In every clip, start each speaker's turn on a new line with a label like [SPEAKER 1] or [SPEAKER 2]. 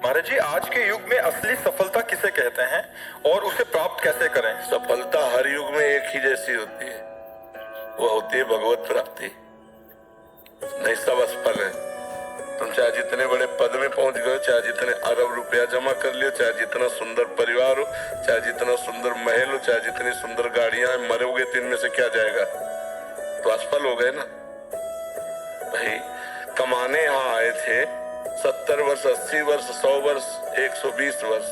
[SPEAKER 1] महाराज जी, आज के युग में असली सफलता किसे कहते हैं और उसे प्राप्त कैसे करें?
[SPEAKER 2] सफलता हर युग में एक ही जैसी होती है, वो होती है भगवत प्राप्ति। नहीं, सब असफल है। तुम चाहे जितने बड़े पद में पहुंच गए, चाहे जितने अरब रुपया जमा कर लियो, चाहे जितना सुंदर परिवार हो, चाहे जितना सुंदर महल हो, चाहे जितनी सुंदर गाड़ियां हैं, मरोगे तो इनमें से क्या जाएगा? तो असफल हो गए ना भाई। कमाने यहाँ आए थे 70 वर्ष, 80 वर्ष, 100 वर्ष, 120 वर्ष,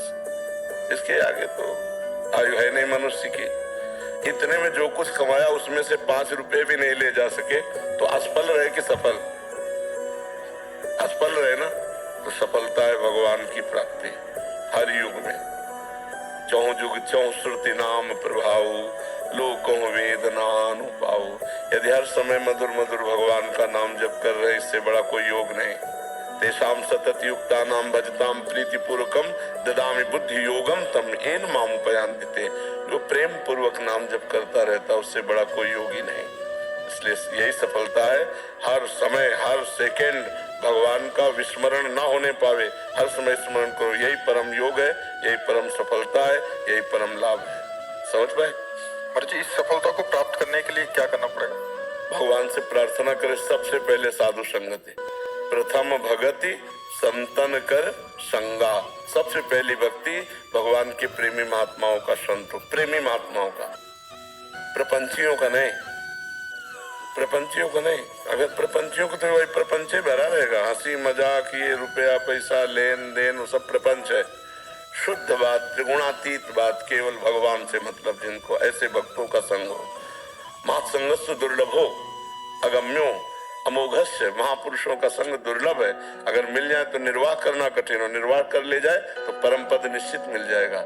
[SPEAKER 2] इसके आगे तो आयु है नहीं मनुष्य की। इतने में जो कुछ कमाया उसमें से 5 रुपए भी नहीं ले जा सके, तो असफल रहे कि सफल? असफल रहे ना। तो सफलता है भगवान की प्राप्ति हर युग में। चौं जुग चौं श्रुति नाम प्रभाव, लोकों वेद नानु पाओ। यदि हर समय मधुर मधुर भगवान का नाम जप कर रहे, इससे बड़ा कोई योग नहीं। तेषाम सतत युक्ता नाम भजताम प्रीति पूर्वकम ददामि बुद्धि योगम तम एन मामुपयान्ति। जो प्रेम पूर्वक नाम जप करता रहता, उससे बड़ा कोई योगी नहीं। इसलिए यही सफलता है। हर समय हर सेकेंड भगवान का विस्मरण ना होने पावे, हर समय स्मरण करो। यही परम योग है, यही परम सफलता है, यही परम लाभ है। समझ पाए?
[SPEAKER 1] महाराज जी, इस सफलता को प्राप्त करने के लिए क्या करना पड़ेगा?
[SPEAKER 2] भगवान से प्रार्थना करे। सबसे पहले साधु संगति, प्रथम भगति संतन कर संगा। सबसे पहली भक्ति भगवान के प्रेमी महात्माओं का, संतों प्रेमी महात्माओं का, प्रपंचियों का नहीं। प्रपंचियों को नहीं। अगर प्रपंचियों को तो वही प्रपंच भरा रहेगा, हंसी मजाक, ये रुपया पैसा लेन देन, वो सब प्रपंच है। शुद्ध बात, त्रिगुणातीत बात, केवल भगवान से मतलब जिनको, ऐसे भक्तों का संग हो। महासंगस्व दुर्लभो अगम्यो अमोघस्य। महापुरुषों का संग दुर्लभ है। अगर मिल जाए तो निर्वाह करना कठिन हो, निर्वाह कर ले जाए तो परम पद निश्चित मिल जाएगा।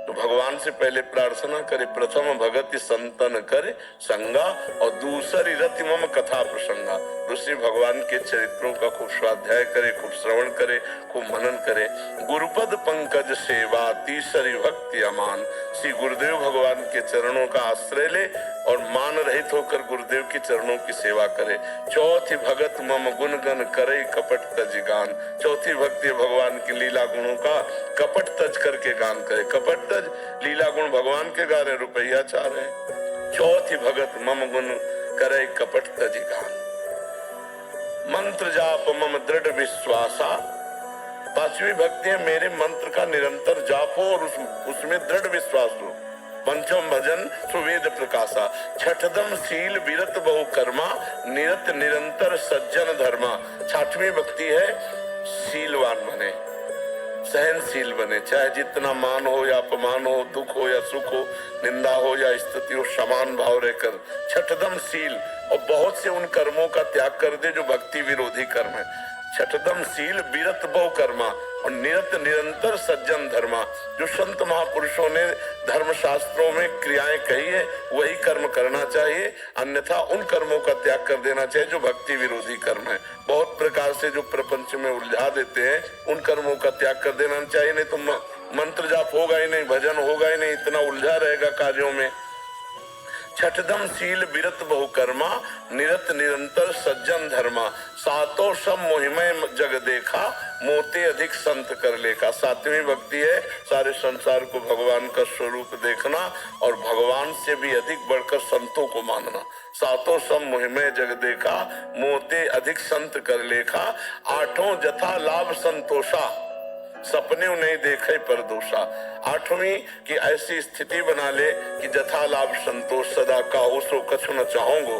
[SPEAKER 2] तो भगवान से पहले प्रार्थना करे, प्रथम भगति संतन करे संगा, और दूसरी रति मम कथा प्रसंगा। दूसरी भगवान के चरित्रों का खूब स्वाध्याय करे, खूब श्रवण करे, खूब मनन करे। गुरुपद पंकज सेवा तीसरी भक्ति अमान। श्री गुरुदेव भगवान के चरणों का आश्रय ले और मान रहित होकर गुरुदेव के चरणों की सेवा करे। चौथी भगत मम गुण गण करे कपट तज गान। चौथी भक्ति भगवान की लीला गुणों का कपट तज करके गान करे। कपट तज लीला गुण भगवान के गा रहे, रुपया चाह रहे। चौथी भगत मम गुण करे कपट तज गान। मंत्र जाप मम दृढ़ विश्वासा। पांचवी भक्ति है, मेरे मंत्र का निरंतर जाप हो और उसमें दृढ़ विश्वास हो। पंचम भजन सुवेद प्रकाशा। छठदम शील विरत बहु कर्मा, निरत निरंतर सज्जन धर्मा। छठवीं भक्ति है, शीलवान बने, सहनशील बने। चाहे जितना मान हो या अपमान हो, दुख हो या सुख हो, निंदा हो या स्तुति हो, समान भाव रहकर। छठदम शील, और बहुत से उन कर्मों का त्याग कर दे जो भक्ति विरोधी कर्म है। छठदम शील विरत बहु कर्मा, और निरत निरंतर सज्जन धर्मा। जो संत महापुरुषों ने धर्म शास्त्रों में क्रियाएं कही है, वही कर्म करना चाहिए, अन्यथा उन कर्मों का त्याग कर देना चाहिए जो भक्ति विरोधी कर्म है। बहुत प्रकार से जो प्रपंच में उलझा देते हैं, उन कर्मों का त्याग कर देना चाहिए। नहीं तो मंत्र जाप होगा ही नहीं, भजन होगा ही नहीं, इतना उलझा रहेगा कार्यों में। छठदम शील विरत बहु कर्मा, निरत निरंतर सज्जन धर्मा। सातों सब मोहिमय जग देखा, मोते अधिक संत कर लेखा। सातवीं भक्ति है, सारे संसार को भगवान का स्वरूप देखना और भगवान से भी अधिक बढ़कर संतों को मानना। सातों सब मोहिमय जग देखा, मोते अधिक संत कर लेखा। आठों जथा लाभ संतोषा, सपने नहीं देखे पर दोषा। आठवीं की ऐसी स्थिति बना ले कि जथा लाभ संतोष सदा का हो, सो कछु न चाहोगो।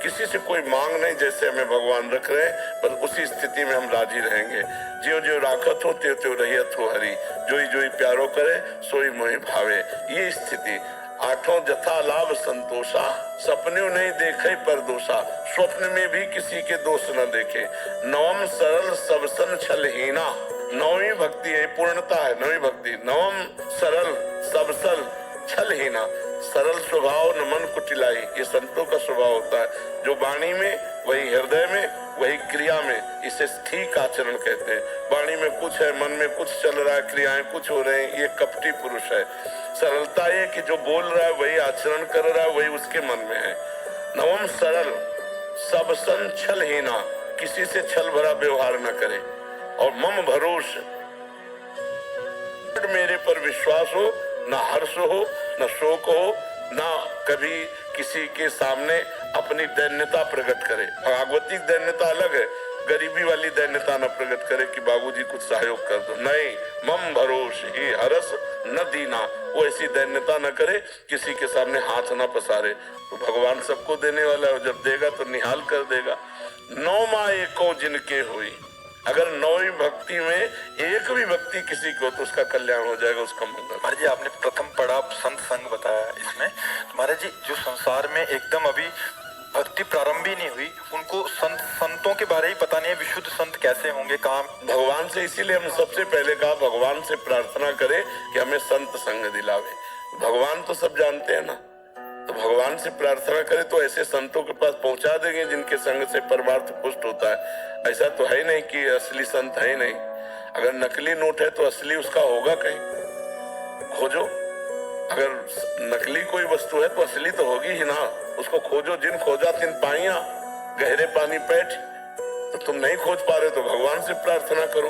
[SPEAKER 2] किसी से कोई मांग नहीं, जैसे हमें भगवान रख रहे, पर उसी स्थिति में हम राजी रहेंगे। ज्यो ज्यो राखत हो त्यों त्यों रहियत हो हरि, जोई जोई प्यारो करे सोई मोहि भावे। ये स्थिति। आठों जथा लाभ संतोषा, सपने नहीं देखे पर दोषा। स्वप्न में भी किसी के दोष न देखे। नवम सरल सबसन छलहीना। नौवीं भक्ति है, पूर्णता है नौवीं भक्ति। नवम सरल सबसल छलहीना। सरल स्वभाव न मन कुटिलाई, ये संतों का स्वभाव होता है। जो वाणी में वही हृदय में, वही क्रिया में, इसे ठीक आचरण कहते हैं। वाणी में कुछ है, मन में कुछ चल रहा है, क्रियाएं कुछ हो रहे हैं, ये कपटी पुरुष है। सरलता ये कि जो बोल रहा है वही आचरण कर रहा है, वही उसके मन में है। नवम सरल सब सन छलहीना, किसी से छल भरा व्यवहार न करे। और मम भरोस मेरे पर विश्वास हो, ना हर्ष हो, ना शोक हो, ना कभी किसी के सामने अपनी दैन्यता प्रकट करे। भागवतिक दैन्यता अलग है, गरीबी वाली दैन्यता न प्रकट करे कि बाबूजी कुछ सहयोग कर दो, नहीं। मम भरोस ही हरस न दीना, वो ऐसी दैन्यता न करे, किसी के सामने हाथ न पसारे। तो भगवान सबको देने वाला है, जब देगा तो निहाल कर देगा। नौ माँ एको जिनके हुई, अगर नौवीं भक्ति में एक भी भक्ति किसी को तो उसका कल्याण हो जाएगा, उसका मंगल।
[SPEAKER 1] महाराज जी, आपने प्रथम पड़ाव संत संग बताया इसमें। तो महाराज जी, जो संसार में एकदम अभी भक्ति प्रारंभ ही नहीं हुई, उनको संतों के बारे ही पता नहीं है, विशुद्ध संत कैसे होंगे, कहाँ।
[SPEAKER 2] भगवान से इसीलिए हम सबसे पहले कहा भगवान से प्रार्थना करें कि हमें संत संग दिलावे। भगवान तो सब जानते हैं ना, तो भगवान से प्रार्थना करें तो ऐसे संतों के पास पहुंचा देंगे जिनके संग से परमार्थ पुष्ट होता है। ऐसा तो है नहीं कि असली संत है नहीं। अगर नकली नोट है तो असली उसका होगा कहीं, खोजो। अगर नकली कोई वस्तु है तो असली तो होगी ही ना, उसको खोजो। जिन खोजा तिन पाइया, गहरे पानी बैठ। तो तुम नहीं खोज पा रहे तो भगवान से प्रार्थना करो।